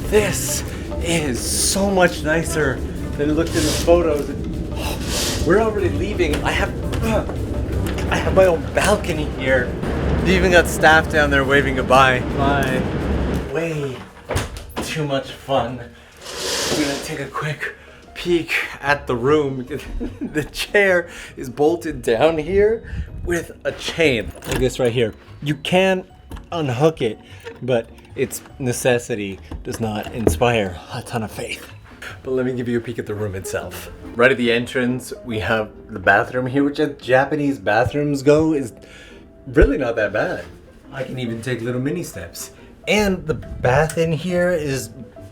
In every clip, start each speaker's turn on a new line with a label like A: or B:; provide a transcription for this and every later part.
A: This is so much nicer than it looked in the photos. We're already leaving. I have my own balcony here. They even got staff down there waving goodbye. Bye. Way too much fun. I'm gonna take a quick peek at the room. The chair is bolted down here with a chain like this right here. You can unhook it, but its necessity does not inspire a ton of faith. But let me give you a peek at the room itself. Right at the entrance, we have the bathroom here, which as Japanese bathrooms go is really not that bad. I can even take little mini steps. And the bath in here is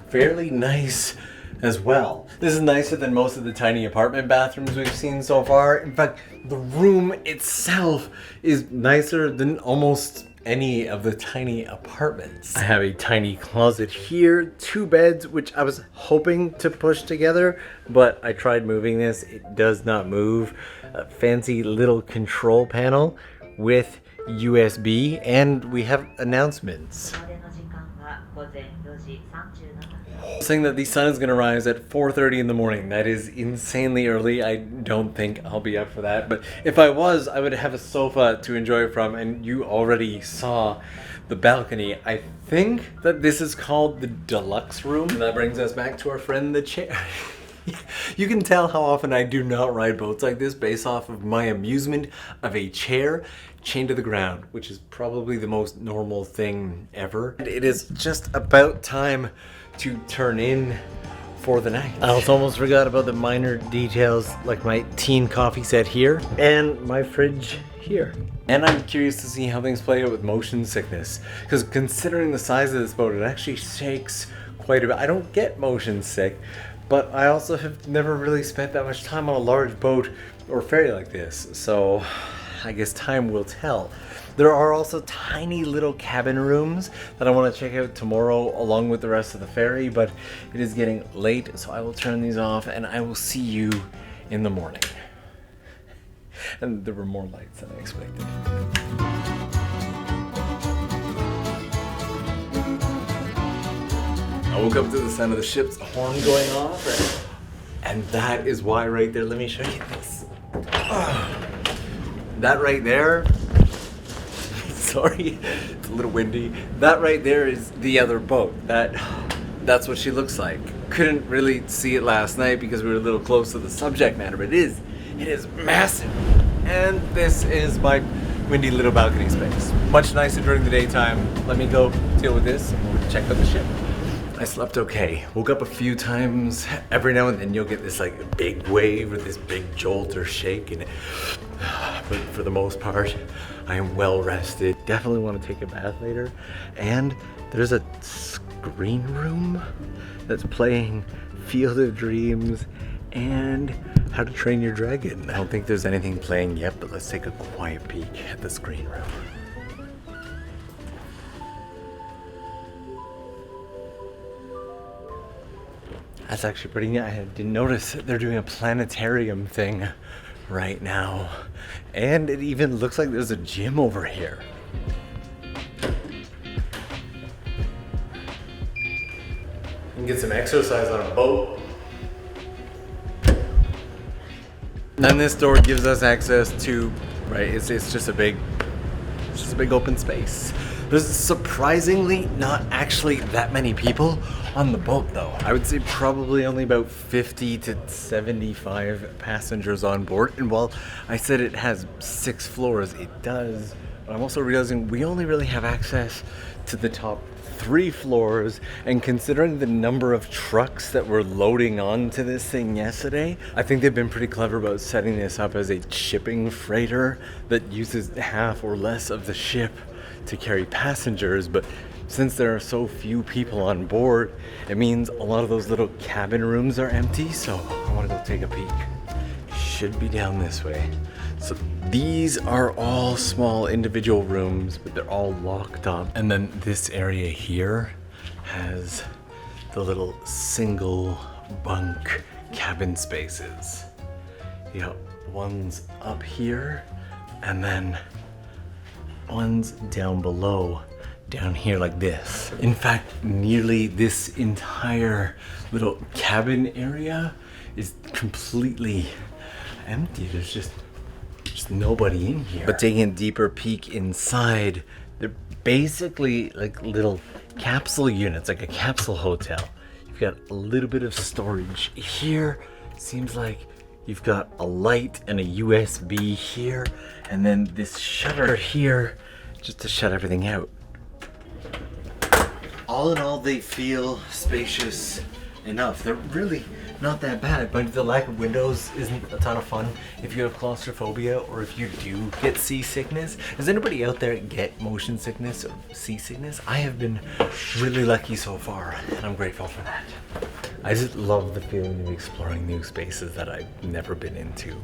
A: fairly nice as well. This is nicer than most of the tiny apartment bathrooms we've seen so far. In fact, the room itself is nicer than almost any of the tiny apartments. I have a tiny closet here, 2 beds, which I was hoping to push together, but I tried moving this. It does not move. A fancy little control panel with USB, and we have announcements. Saying that the sun is going to rise at 4:30 in the morning. That is insanely early. I don't think I'll be up for that, but if I was, I would have a sofa to enjoy from, and you already saw the balcony. I think that this is called the deluxe room, and that brings us back to our friend the chair. You can tell how often I do not ride boats like this based off of my amusement of a chair chained to the ground, which is probably the most normal thing ever. And it is just about time to turn in for the night. I also almost forgot about the minor details, like my teen coffee set here and my fridge here. And I'm curious to see how things play out with motion sickness, because considering the size of this boat, it actually shakes quite a bit. I don't get motion sick, but I also have never really spent that much time on a large boat or ferry like this, so I guess time will tell. There are also tiny little cabin rooms that I want to check out tomorrow along with the rest of the ferry, but it is getting late, so I will turn these off and I will see you in the morning. And there were more lights than I expected. I woke up to the sound of the ship's horn going off, and that is why right there, let me show you this. That right there, sorry, it's a little windy. That right there is the other boat. That's what she looks like. Couldn't really see it last night because we were a little close to the subject matter, but it is massive. And this is my windy little balcony space. Much nicer during the daytime. Let me go deal with this and we'll check out the ship. I slept okay. Woke up a few times. Every now and then you'll get this like big wave or this big jolt or shake, and but for the most part, I am well rested. Definitely want to take a bath later. And there's a screen room that's playing Field of Dreams and How to Train Your Dragon. I don't think there's anything playing yet, but let's take a quiet peek at the screen room. That's actually pretty neat. I didn't notice that they're doing a planetarium thing right now. And it even looks like there's a gym over here. You can get some exercise on a boat. And this door gives us access to, right, it's just a big open space. There's surprisingly not actually that many people on the boat though. I would say probably only about 50 to 75 passengers on board. And while I said it has 6 floors, it does. But I'm also realizing we only really have access to the top 3 floors, and considering the number of trucks that were loading onto this thing yesterday, I think they've been pretty clever about setting this up as a shipping freighter that uses half or less of the ship to carry passengers. But since there are so few people on board, it means a lot of those little cabin rooms are empty, so I want to go take a peek. Should be down this way. So these are all small individual rooms, but they're all locked up. And then this area here has the little single bunk cabin spaces. You know, one's up here and then one's down below down here like this. In fact, nearly this entire little cabin area is completely empty. There's just nobody in here. But taking a deeper peek inside, they're basically like little capsule units, like a capsule hotel. You've got a little bit of storage here. Seems like you've got a light and a USB here, and then this shutter here just to shut everything out. All in all, they feel spacious enough. They're really not that bad, but the lack of windows isn't a ton of fun if you have claustrophobia or if you do get seasickness. Does anybody out there get motion sickness or seasickness? I have been really lucky so far, and I'm grateful for that. I just love the feeling of exploring new spaces that I've never been into.